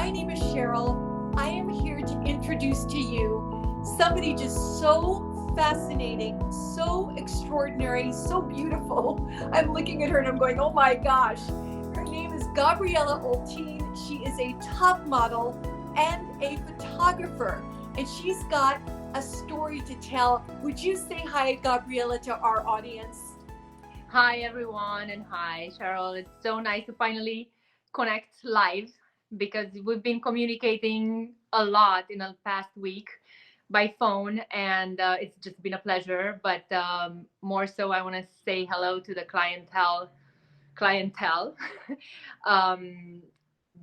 My name is Sheryl. I am here to introduce to you somebody just so fascinating, so extraordinary, so beautiful. I'm looking at her and I'm going, oh my gosh. Her name is Gabriela Oltean. She is a top model and a photographer, and she's got a story to tell. Would you say hi, Gabriela, to our audience? Hi, everyone, and hi, Cheryl. It's so nice to finally connect live because we've been communicating a lot in the past week by phone, and it's just been a pleasure. But more so, I want to say hello to the clientele, um,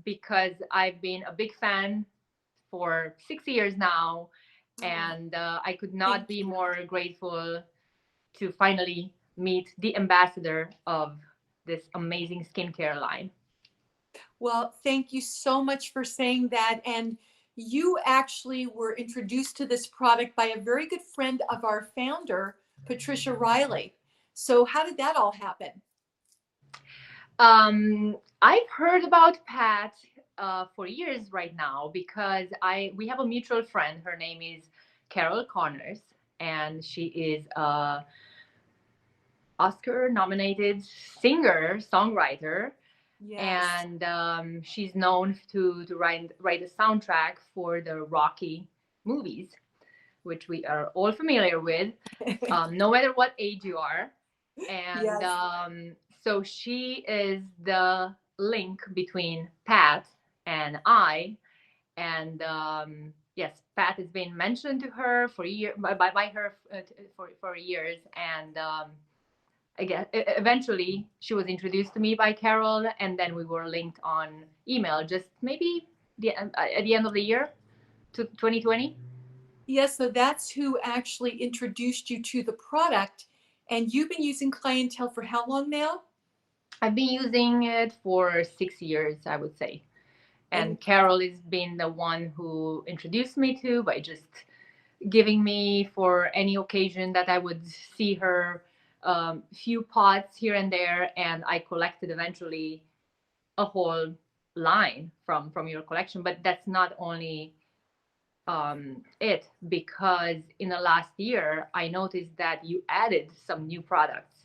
because I've been a big fan for 6 years now, and I could not Thank be you. more grateful to finally meet the ambassador of this amazing skincare line. Well, thank you so much for saying that. And you actually were introduced to this product by a very good friend of our founder, Patricia Riley. So, how did that all happen? I've heard about Pat for years right now because we have a mutual friend. Her name is Carol Connors, and she is a Oscar nominated singer songwriter, Yes. and she's known to write a soundtrack for the Rocky movies, which we are all familiar with, no matter what age you are. And Yes. so she is the link between Pat and I. And yes, Pat has been mentioned to her for year by her for years, and again, eventually she was introduced to me by Carol, and then we were linked on email. Just maybe at the end of the year, to 2020. Yes. So, that's who actually introduced you to the product. And you've been using Clientele for how long now? I've been using it for 6 years, I would say. And And Carol has been the one who introduced me to by just giving me for any occasion that I would see her few pots here and there, and I collected eventually a whole line from your collection. But that's not only it, because in the last year I noticed that you added some new products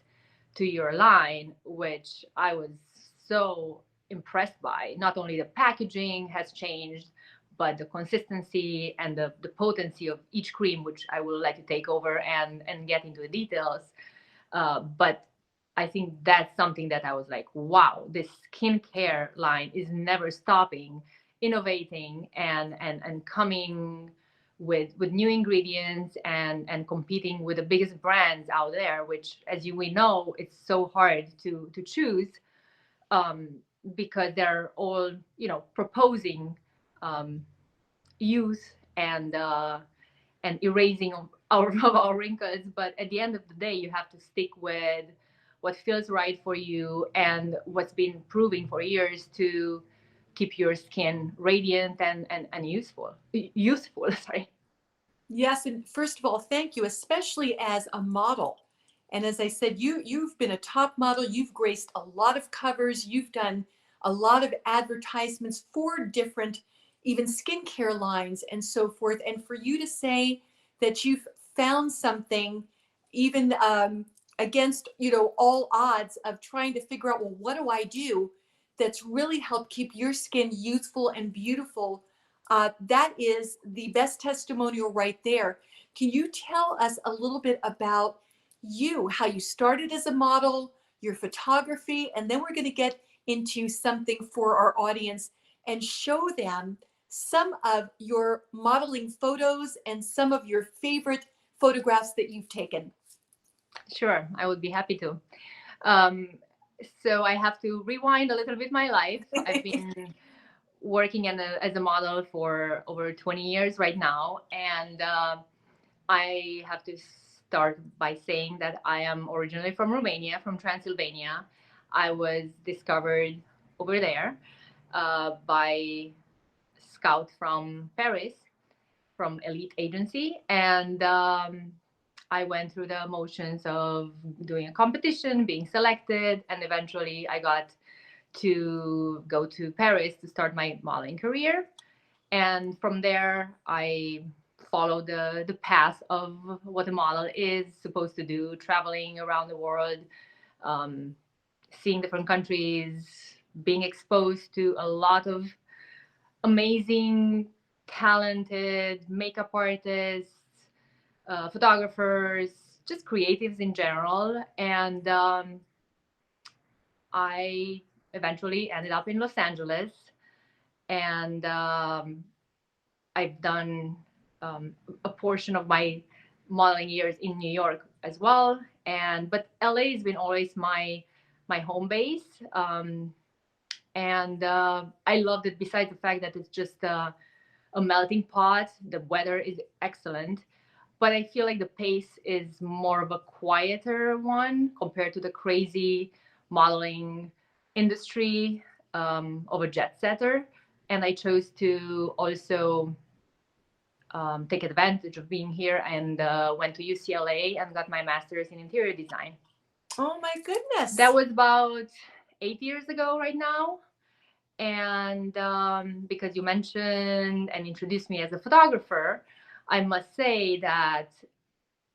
to your line, which I was so impressed by. Not only the packaging has changed, but the consistency and the potency of each cream, which I will let you take over and get into the details. But I think that's something that I was like, wow, this skincare line is never stopping, innovating and coming with new ingredients and competing with the biggest brands out there, which, as we know, it's so hard to choose, um, because they're all proposing um, use and erasing of our of our wrinkles. But at the end of the day, you have to stick with what feels right for you and what's been proving for years to keep your skin radiant and useful. Sorry. yes, and first of all, thank you, especially as a model. And as I said, you've been a top model. You've graced a lot of covers. You've done a lot of advertisements for different, even skincare lines and so forth. And for you to say that you've found something, even against all odds of trying to figure out, well, what do I do? That's really helped keep your skin youthful and beautiful. That is the best testimonial right there. Can you tell us a little bit about you, how you started as a model, your photography, and then we're going to get into something for our audience and show them some of your modeling photos and some of your favorite photographs that you've taken. Sure, I would be happy to. Um, so I have to rewind a little bit my life. I've been working as a model for over 20 years right now, and I have to start by saying that I am originally from Romania, from Transylvania. I was discovered over there by scout from Paris, from Elite Agency, and I went through the motions of doing a competition, being selected, and eventually I got to go to Paris to start my modeling career. And from there, I followed the path of what a model is supposed to do, traveling around the world, um, seeing different countries, being exposed to a lot of amazing, talented makeup artists, photographers, just creatives in general. And I eventually ended up in Los Angeles, and I've done a portion of my modeling years in New York as well. And but LA has been always my home base, and I loved it. Besides the fact that it's just a melting pot, the weather is excellent, but I feel like the pace is more of a quieter one compared to the crazy modeling industry of a jet setter. And I chose to also take advantage of being here, and went to UCLA and got my master's in interior design. Oh my goodness. That was about 8 years ago right now. And because you mentioned and introduced me as a photographer, I must say that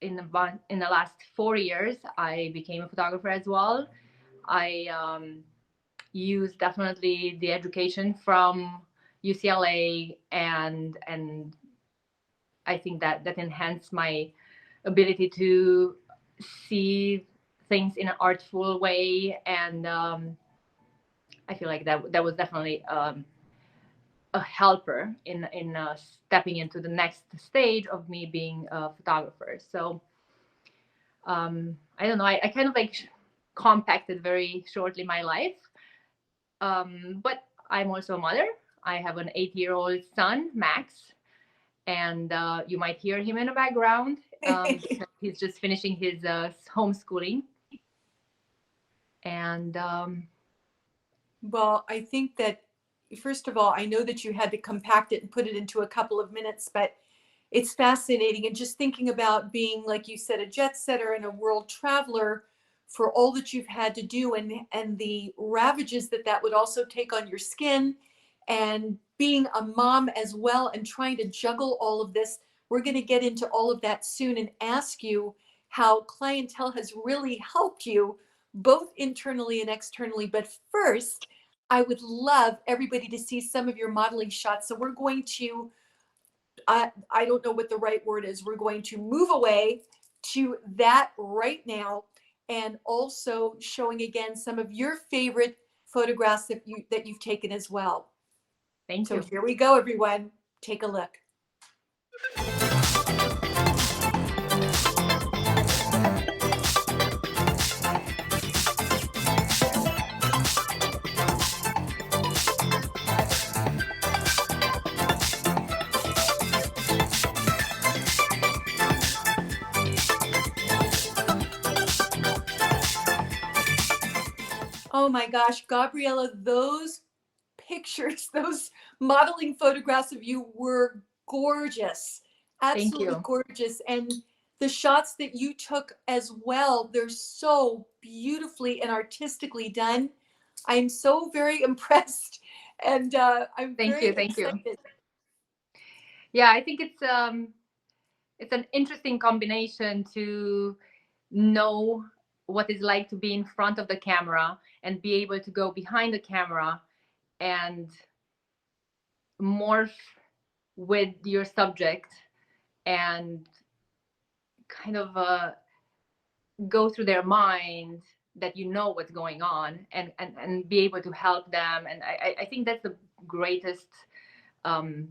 in the last 4 years, I became a photographer as well. I used definitely the education from UCLA, and I think that enhanced my ability to see things in an artful way, and I feel like that was definitely a helper in stepping into the next stage of me being a photographer. So I don't know. I kind of like compacted very shortly my life, but I'm also a mother. I have an 8-year-old son, Max, and you might hear him in the background. He's just finishing his homeschooling, and Well, I think that, first of all, I know that you had to compact it and put it into a couple of minutes, but it's fascinating. And just thinking about being, like you said, a jet setter and a world traveler, for all that you've had to do, and the ravages that that would also take on your skin, and being a mom as well and trying to juggle all of this. We're going to get into all of that soon and ask you how Clientele has really helped you both internally and externally. But first, I would love everybody to see some of your modeling shots. So we're going to, I don't know what the right word is. We're going to move away to that right now, and also showing again some of your favorite photographs that you've taken as well. thank So you. here we go, everyone. Take a look. Oh my gosh, Gabriela, those pictures, those modeling photographs of you were gorgeous. Thank Absolutely you. gorgeous. And the shots that you took as well, they're so beautifully and artistically done. I'm so very impressed, and I'm Thank very you. Thank you. excited. Yeah, I think it's an interesting combination to know what it's like to be in front of the camera and be able to go behind the camera and morph with your subject and kind of go through their mind, that you know what's going on, and be able to help them. And I think that's the greatest um,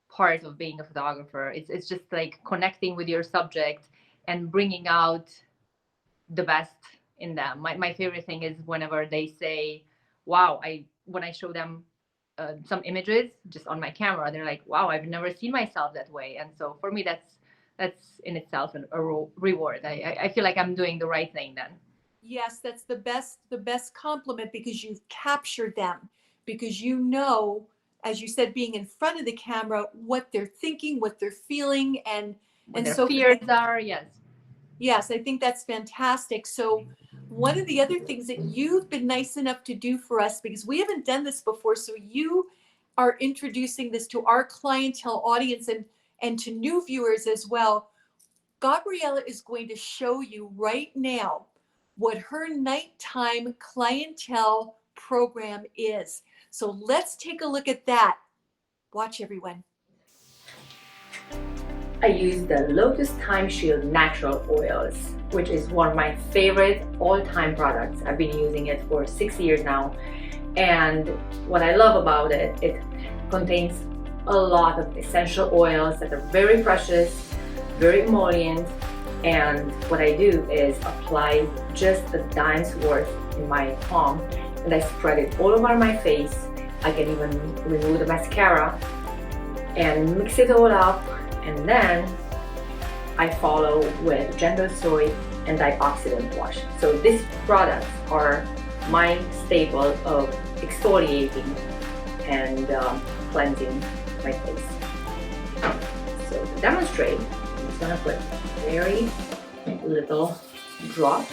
part of being a photographer. It's just like connecting with your subject and bringing out the best in them. My favorite thing is whenever they say, wow, when I show them some images just on my camera, they're like, wow, I've never seen myself that way. And so for me, that's in itself a reward. I feel like I'm doing the right thing then. Yes, that's the best compliment, because you've captured them, because you know, as you said, being in front of the camera, what they're thinking, what they're feeling, What and their so fears are, yes. yes, I think that's fantastic. So one of the other things that you've been nice enough to do for us, because we haven't done this before, so you are introducing this to our clientele audience and to new viewers as well. Gabriela is going to show you right now what her nighttime clientele program is. So let's take a look at that. Watch, everyone. I use the Lotus Time Shield Natural Oils, which is one of my favorite all-time products. I've been using it for 6 years now. And what I love about it, it contains a lot of essential oils that are very precious, very emollient. And what I do is apply just a dime's worth in my palm, and I spread it all over my face. I can even remove the mascara and mix it all up, and then I follow with gentle soy antioxidant wash. So these products are my staple of exfoliating and cleansing my face. So to demonstrate, I'm just gonna put very little drop,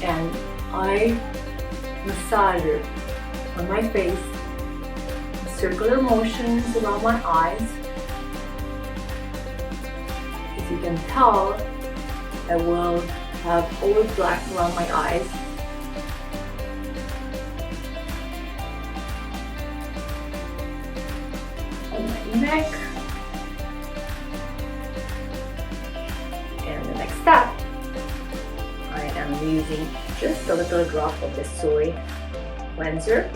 and I massage it on my face, circular motions around my eyes. As you can tell, I will have all black around my eyes. On my neck. And the next step, I am using just a little drop of the soy cleanser.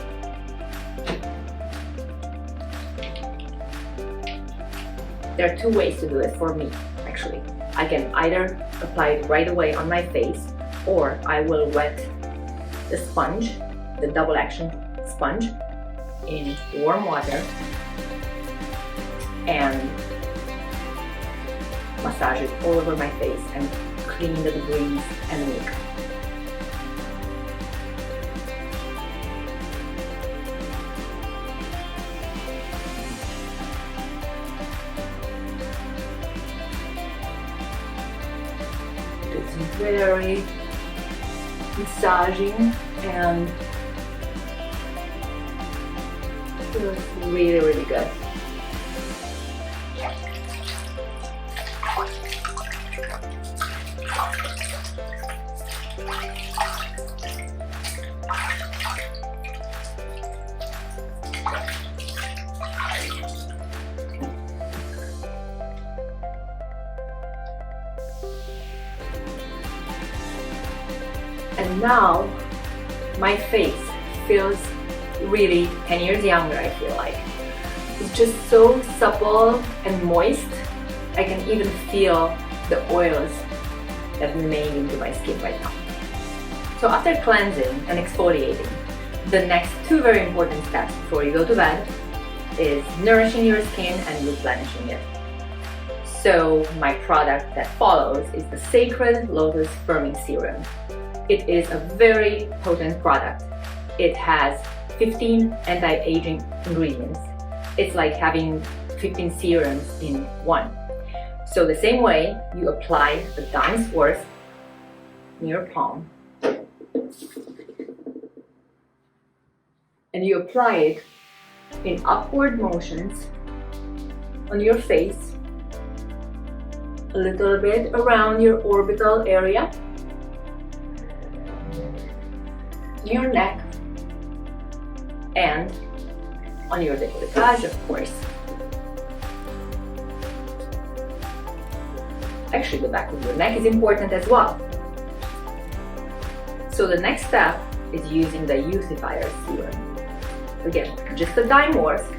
There are two ways to do it for me, actually. I can either apply it right away on my face, or I will wet the sponge, the double action sponge, in warm water and massage it all over my face and clean the debris and makeup. It's very massaging and feels really, really good. And now my face feels really 10 years younger, I feel like. It's just so supple and moist. I can even feel the oils that remain into my skin right now. So after cleansing and exfoliating, the next two very important steps before you go to bed is nourishing your skin and replenishing it. So my product that follows is the Sacred Lotus Firming Serum. It is a very potent product. It has 15 anti-aging ingredients. It's like having 15 serums in one. So the same way, you apply the dime's worth in your palm, and you apply it in upward motions on your face, a little bit around your orbital area, your neck, and on your décolletage, of course. Actually, the back of your neck is important as well. So the next step is using the Youthifier Serum. Again, just a dime worth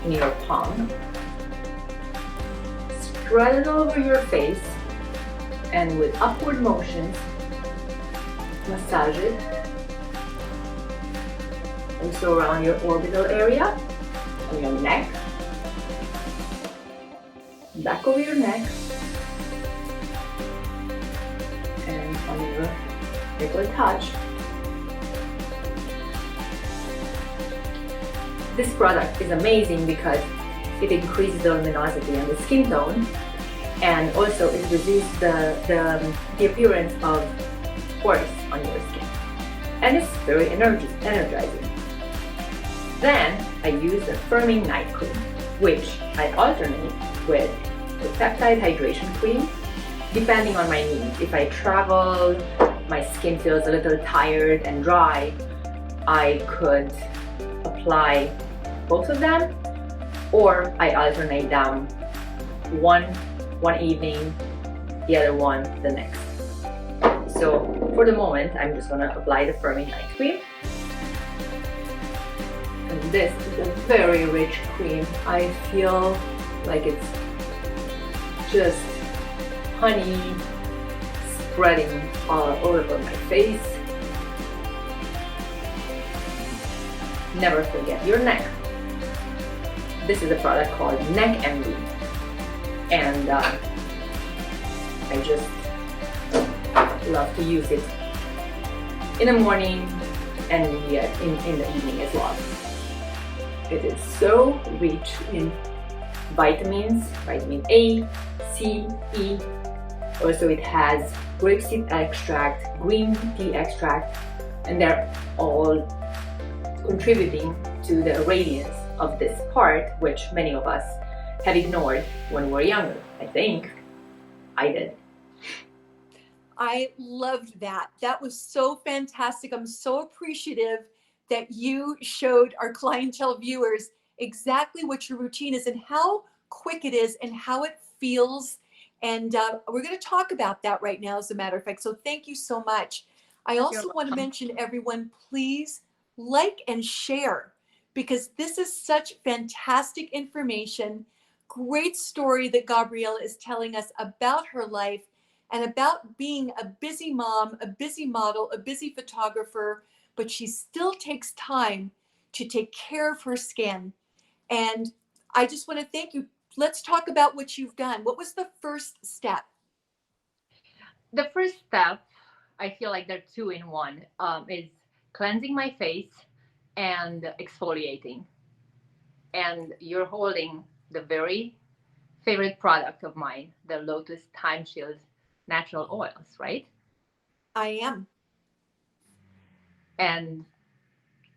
in your palm. Spread it over your face, and with upward motions, massage it. Also around your orbital area, on your neck, back of your neck, and on your décolletage. This product is amazing because it increases the luminosity and the skin tone, and also it reduces the appearance of course, on your skin. And it's very energizing. Then I use a firming night cream, which I alternate with the peptide hydration cream, depending on my needs. If I travel, my skin feels a little tired and dry, I could apply both of them, or I alternate them, one evening, the other one the next. So for the moment, I'm just gonna apply the firming night cream. And this is a very rich cream. I feel like it's just honey spreading all over my face. Never forget your neck. This is a product called Neck Envy, and I just love to use it in the morning and in the evening as well. It is so rich in vitamins, vitamin A, C, E. Also it has grapeseed extract, green tea extract, and they're all contributing to the radiance of this part, which many of us have ignored when we were younger. I think I did. I loved that. That was so fantastic. I'm so appreciative that you showed our clientele viewers exactly what your routine is and how quick it is and how it feels. And we're going to talk about that right now, as a matter of fact. So thank you so much. I also want to mention, everyone, please like and share, because this is such fantastic information. Great story that Gabriela is telling us about her life and about being a busy mom, a busy model, a busy photographer, but she still takes time to take care of her skin. And I just want to thank you. Let's talk about what you've done. What was the first step? The first step, I feel like they're two in one, is cleansing my face and exfoliating. And you're holding the very favorite product of mine, the Lotus Time Shield natural oils, right? I am. And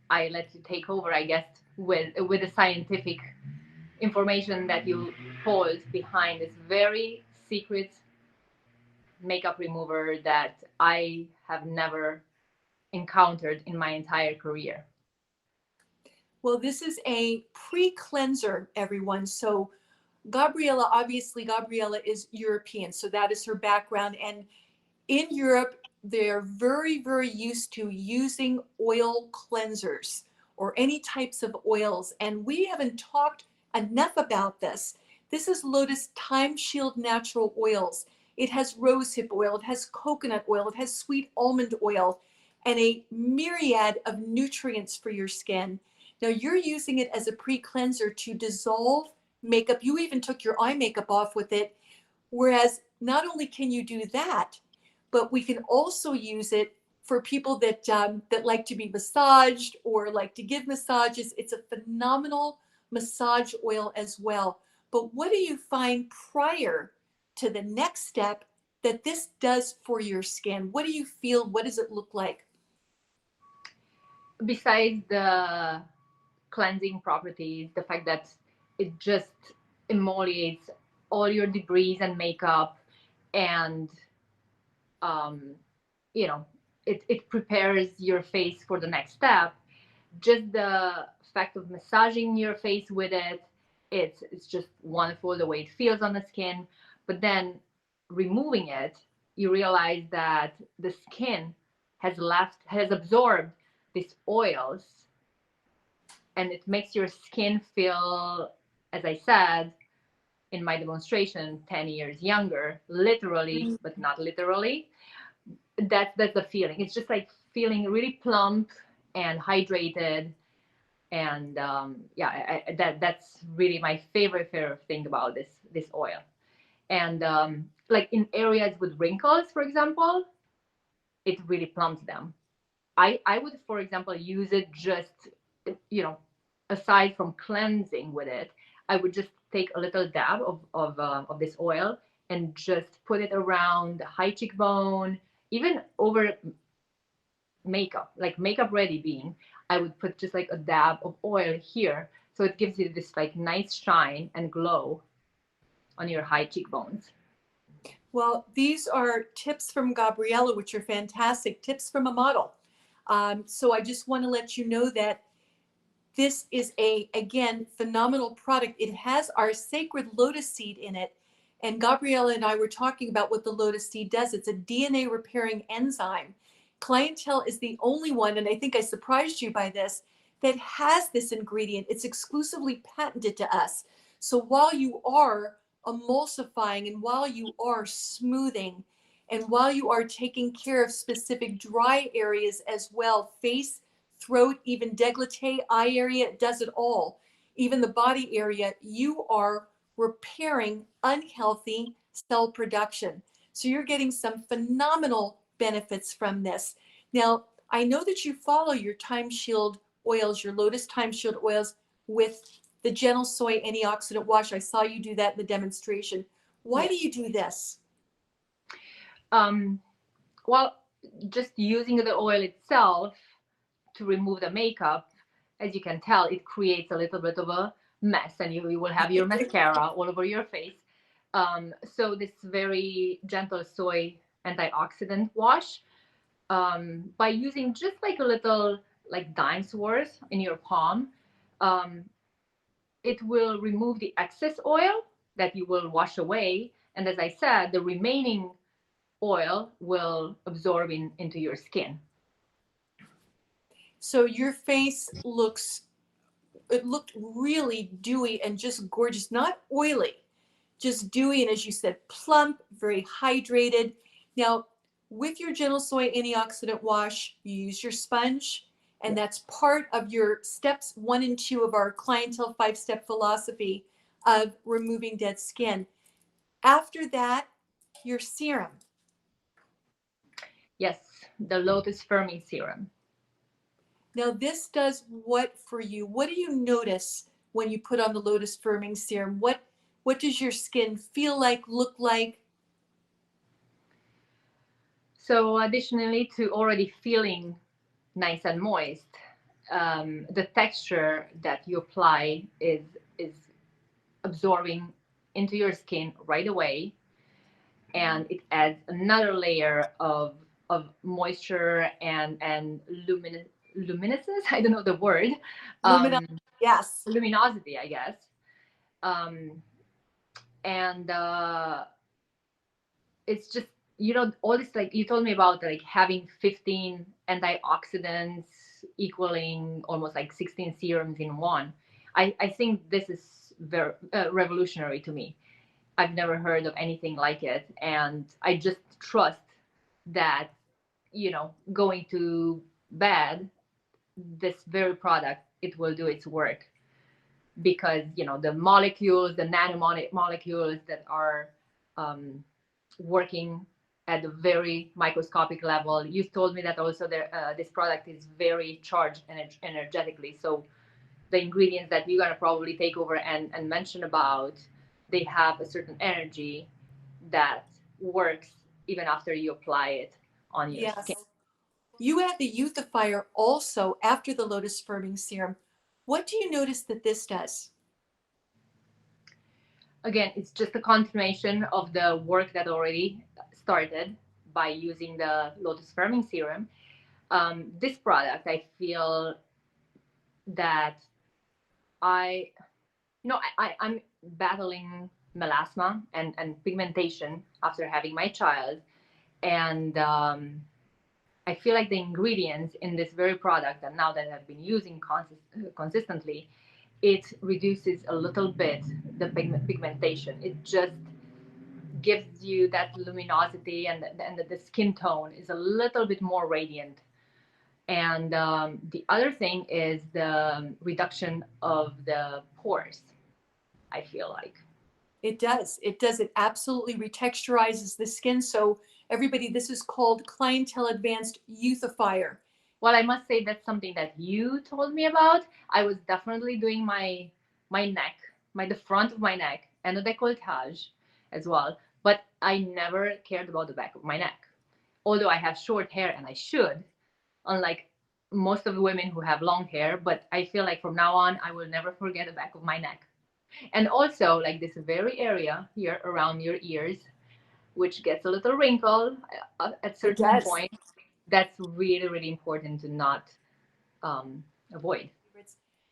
I let you take over, I guess, with the scientific information that you hold behind this very secret makeup remover that I have never encountered in my entire career. Well, this is a pre-cleanser, everyone. So Gabriela, obviously, Gabriela is European, so that is her background. And in Europe, they're very, very used to using oil cleansers or any types of oils. And we haven't talked enough about this. This is Lotus Time Shield Natural Oils. It has rosehip oil, it has coconut oil, it has sweet almond oil, and a myriad of nutrients for your skin. Now you're using it as a pre-cleanser to dissolve makeup. You even took your eye makeup off with it. Whereas not only can you do that, but we can also use it for people that that like to be massaged or like to give massages. It's a phenomenal massage oil as well. But what do you find prior to the next step that this does for your skin? What do you feel? What does it look like? Besides the cleansing properties, the fact that it just emollients all your debris and makeup, and it prepares your face for the next step. Just the fact of massaging your face with it, it's just wonderful the way it feels on the skin. But then removing it, you realize that the skin has absorbed these oils, and it makes your skin feel, as I said in my demonstration, 10 years younger, literally, but not literally. That's the feeling. It's just like feeling really plump and hydrated. And that's really my favorite thing about this oil. And like in areas with wrinkles, for example, it really plumps them. I would, for example, use it just, aside from cleansing with it, I would just take a little dab of this oil and just put it around the high cheekbone, even over makeup, like makeup ready being, I would put just like a dab of oil here. So it gives you this like nice shine and glow on your high cheekbones. Well, these are tips from Gabriela, which are fantastic tips from a model. So I just want to let you know that this is a, again, phenomenal product. It has our sacred lotus seed in it. And Gabriela and I were talking about what the lotus seed does. It's a DNA repairing enzyme. Clientele is the only one, and I think I surprised you by this, that has this ingredient. It's exclusively patented to us. So while you are emulsifying and while you are smoothing and while you are taking care of specific dry areas as well, face, throat, even décolleté, eye area, it does it all. Even the body area, you are repairing unhealthy cell production. So you're getting some phenomenal benefits from this. Now, I know that you follow your Time Shield oils, your Lotus Time Shield oils with the Gentle Soy Antioxidant Wash. I saw you do that in the demonstration. Why Yes. do you do this? Um, well, just using the oil itself to remove the makeup, as you can tell, it creates a little bit of a mess, and you will have your mascara all over your face. So this very gentle soy antioxidant wash, by using just like a little like dime's worth in your palm, um, it will remove the excess oil that you will wash away. And as I said, the remaining oil will absorb into your skin. So your face looks, it looked really dewy and just gorgeous, not oily, just dewy. And as you said, plump, very hydrated. Now, with your Gentle Soy Antioxidant Wash, you use your sponge, and Yes. that's part of your steps 1 and 2 of our Clientele 5-step philosophy of removing dead skin. After that, your serum. Yes, the Lotus Firming Serum. Now, this does what for you? What do you notice when you put on the Lotus Firming Serum? What does your skin feel like, look like? So additionally to already feeling nice and moist, the texture that you apply is absorbing into your skin right away, and it adds another layer of moisture and luminescence. I don't know the word. Lumina, um, yes. Luminosity, I guess. um, and it's just, all this, like you told me about, like having 15 antioxidants equaling almost like 16 serums in one. I think this is very revolutionary to me. I've never heard of anything like it, and I just trust that, going to bed, this very product, it will do its work, because the molecules, the nanomolecules that are um, working at a very microscopic level. You told me that also this product is very charged energetically. So the ingredients that you're gonna probably take over and mention about, they have a certain energy that works even after you apply it on your Yes. skin. You add the Youthifier also after the Lotus Firming Serum. What do you notice that this does? Again, it's just a confirmation of the work that already started by using the Lotus Firming Serum. This product, I feel that I, I'm battling melasma and pigmentation after having my child. And I feel like the ingredients in this very product, and now that I've been using consistently, it reduces a little bit the pigmentation. It just gives you that luminosity, and the skin tone is a little bit more radiant. And the other thing is the reduction of the pores, I feel like. It does. It does. It absolutely retexturizes the skin. So everybody, this is called Clientele Advanced Youthifier. Well, I must say that's something that you told me about. I was definitely doing my neck, the front of my neck, and the décolletage as well. But I never cared about the back of my neck. Although I have short hair and I should, unlike most of the women who have long hair. But I feel like from now on, I will never forget the back of my neck. And also, like this very area here around your ears, which gets a little wrinkle at It certain does. point. That's really, really important to not avoid.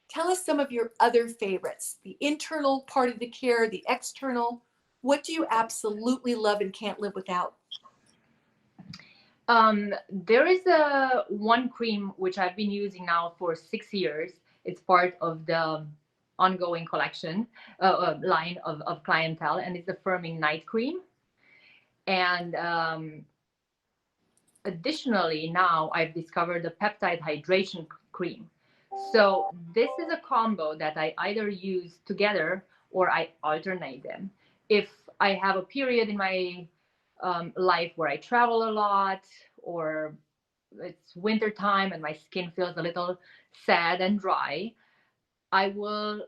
Tell us some of your other favorites, the internal part of the care, the external. What do you absolutely love and can't live without? There is a one cream which I've been using now for 6 years. It's part of the ongoing collection line of Clientele, and it's the firming night cream. And additionally, now I've discovered the peptide hydration cream. So this is a combo that I either use together or I alternate them. If I have a period in my life where I travel a lot, or it's winter time and my skin feels a little sad and dry, I will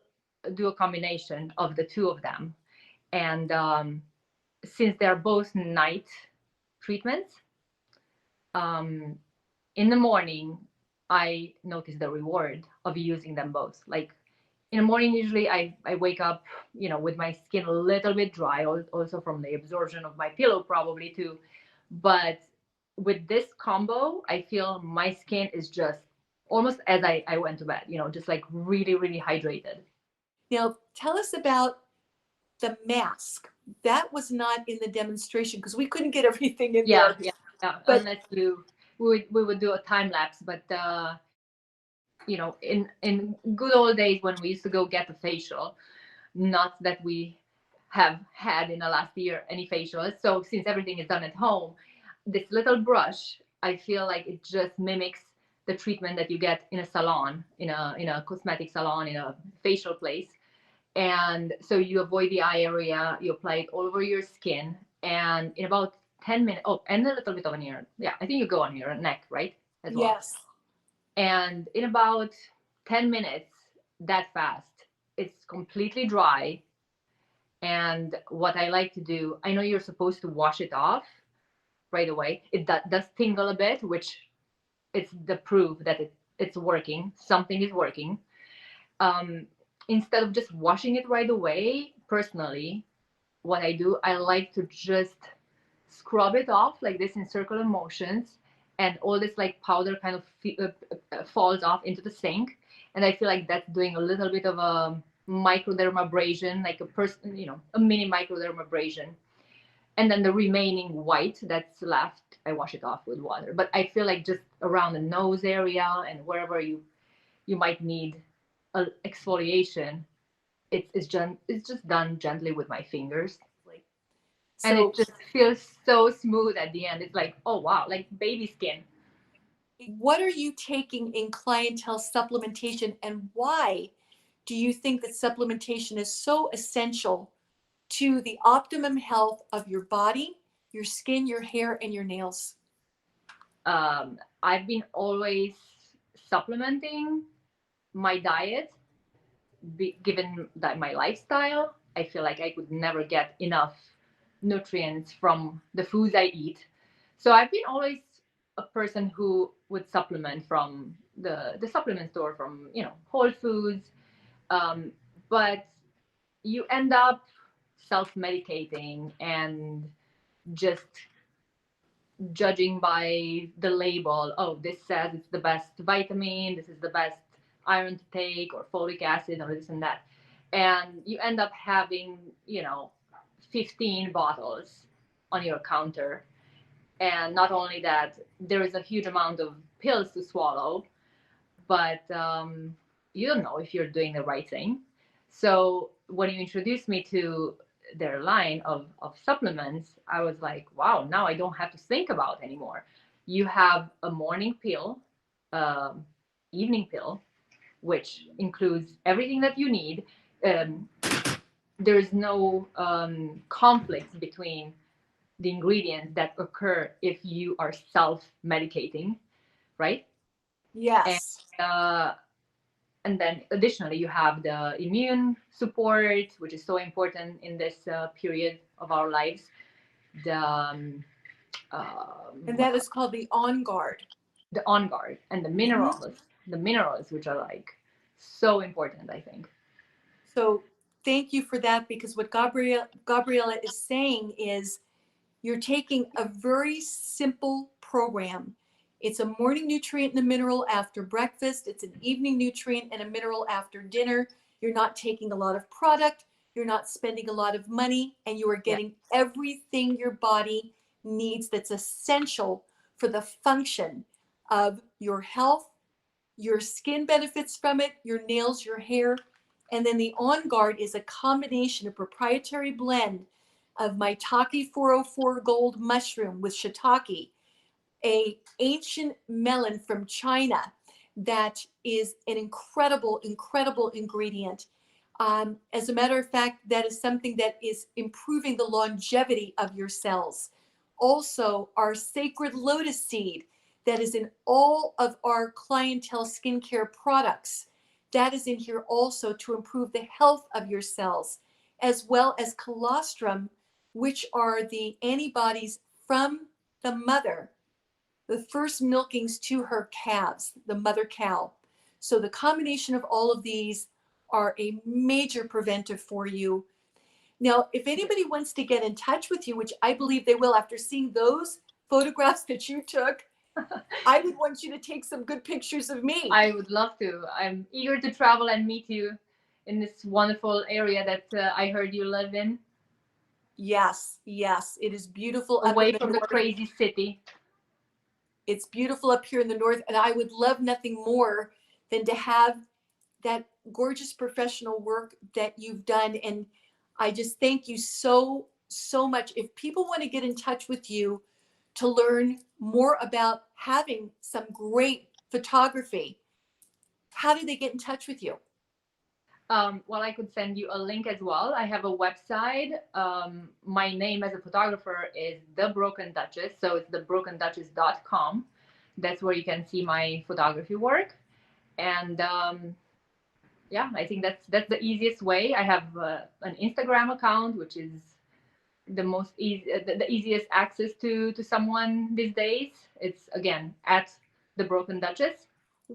do a combination of the two of them. And since they're both night treatments, um, in the morning, I notice the reward of using them both. Like in the morning, usually I wake up, with my skin a little bit dry, also from the absorption of my pillow, probably too. But with this combo, I feel my skin is just almost as I went to bed, just like really, really hydrated. Now, tell us about the mask. That was not in the demonstration because we couldn't get everything in Yeah, there. yeah, yeah. But Unless we would do a time lapse, but in good old days when we used to go get a facial, not that we have had in the last year any facials. So since everything is done at home, this little brush, I feel like it just mimics the treatment that you get in a salon, in a cosmetic salon, in a facial place. And so you avoid the eye area, you apply it all over your skin, and in about 10 minutes, oh, and a little bit on your, yeah, I think you go on your neck, right? As well. yes, And in about 10 minutes, that fast, it's completely dry. And what I like to do, I know you're supposed to wash it off right away. It does tingle a bit, which it's the proof that it's working. Something is working. Um, Instead of just washing it right away, personally, what I do, I like to just scrub it off like this in circular motions, and all this like powder kind of falls off into the sink. And I feel like that's doing a little bit of a microdermabrasion, like a mini microdermabrasion. And then the remaining white that's left, I wash it off with water. But I feel like just around the nose area and wherever you might need a exfoliation, it's just done gently with my fingers, and so it just feels so smooth at the end. It's like, oh wow, like baby skin. what are you taking in clientele supplementation, and why do you think that supplementation is so essential to the optimum health of your body, your skin, your hair, and your nails? I've been always supplementing my diet, given that my lifestyle. I feel like I could never get enough nutrients from the foods I eat. So I've been always a person who would supplement from the supplement store, from Whole Foods. But you end up self-medicating and just judging by the label. Oh, this says it's the best vitamin, this is the best iron to take, or folic acid, or this and that. And you end up having, 15 bottles on your counter. And not only that, there is a huge amount of pills to swallow, but you don't know if you're doing the right thing. So when you introduced me to their line of supplements, I was like, wow, now I don't have to think about anymore. You have a morning pill, um, evening pill, which includes everything that you need. Um, there's no conflicts between the ingredients that occur if you are self-medicating, right? And Yes. uh, and then additionally you have the immune support, which is so important in this period of our lives. The And what that is called the On Guard. the on guard and the minerals, which are like so important, I think. So thank you for that, because what Gabriela is saying is you're taking a very simple program. It's a morning nutrient and a mineral after breakfast. It's an evening nutrient and a mineral after dinner. You're not taking a lot of product. You're not spending a lot of money, and you are getting everything your body needs that's essential for the function of your health. Your skin benefits from it, your nails, your hair. And then the On Guard is a combination, a proprietary blend of maitake 404 gold mushroom with shiitake, a ancient melon from China that is an incredible, incredible ingredient. As a matter of fact, that is something that is improving the longevity of your cells. Also, our sacred lotus seed that is in all of our Clientele skincare products. That is in here also to improve the health of your cells, as well as colostrum, which are the antibodies from the mother, the first milkings to her calves, the mother cow. So the combination of all of these are a major preventive for you. Now, if anybody wants to get in touch with you, which I believe they will after seeing those photographs that you took, I would want you to take some good pictures of me. I would love to. I'm eager to travel and meet you in this wonderful area that I heard you live in. Yes, yes, it is beautiful. Away from the crazy city. It's beautiful up here in the north, and I would love nothing more than to have that gorgeous professional work that you've done. And I just thank you so, so much. If people want to get in touch with you to learn more about having some great photography, how do they get in touch with you? Well, I could send you a link as well. I have a website. My name as a photographer is The Broken Duchess. So it's thebrokenduchess.com. That's where you can see my photography work. And yeah, I think that's the easiest way. I have an Instagram account, which is the easiest access to someone these days. It's again at The Broken Duchess.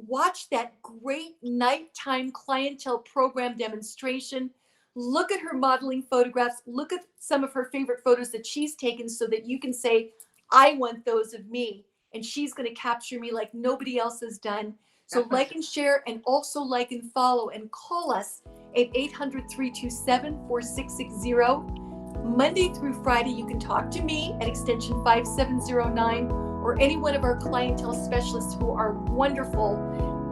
Watch that great nighttime Clientele program demonstration. Look at her modeling photographs. Look at some of her favorite photos that she's taken so that you can say, I want those of me. And she's going to capture me like nobody else has done. So like and share, and also like and follow, and call us at 800-327-4660. Monday through Friday, you can talk to me at extension 5709 or any one of our Clientele specialists who are wonderful.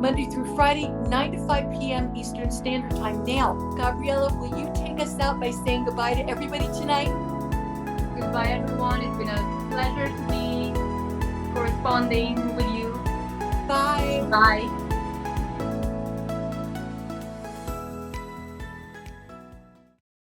Monday through Friday, 9 to 5 p.m. Eastern Standard Time. Now, Gabriela, will you take us out by saying goodbye to everybody tonight? Goodbye, everyone. It's been a pleasure to be corresponding with you. Bye. Bye.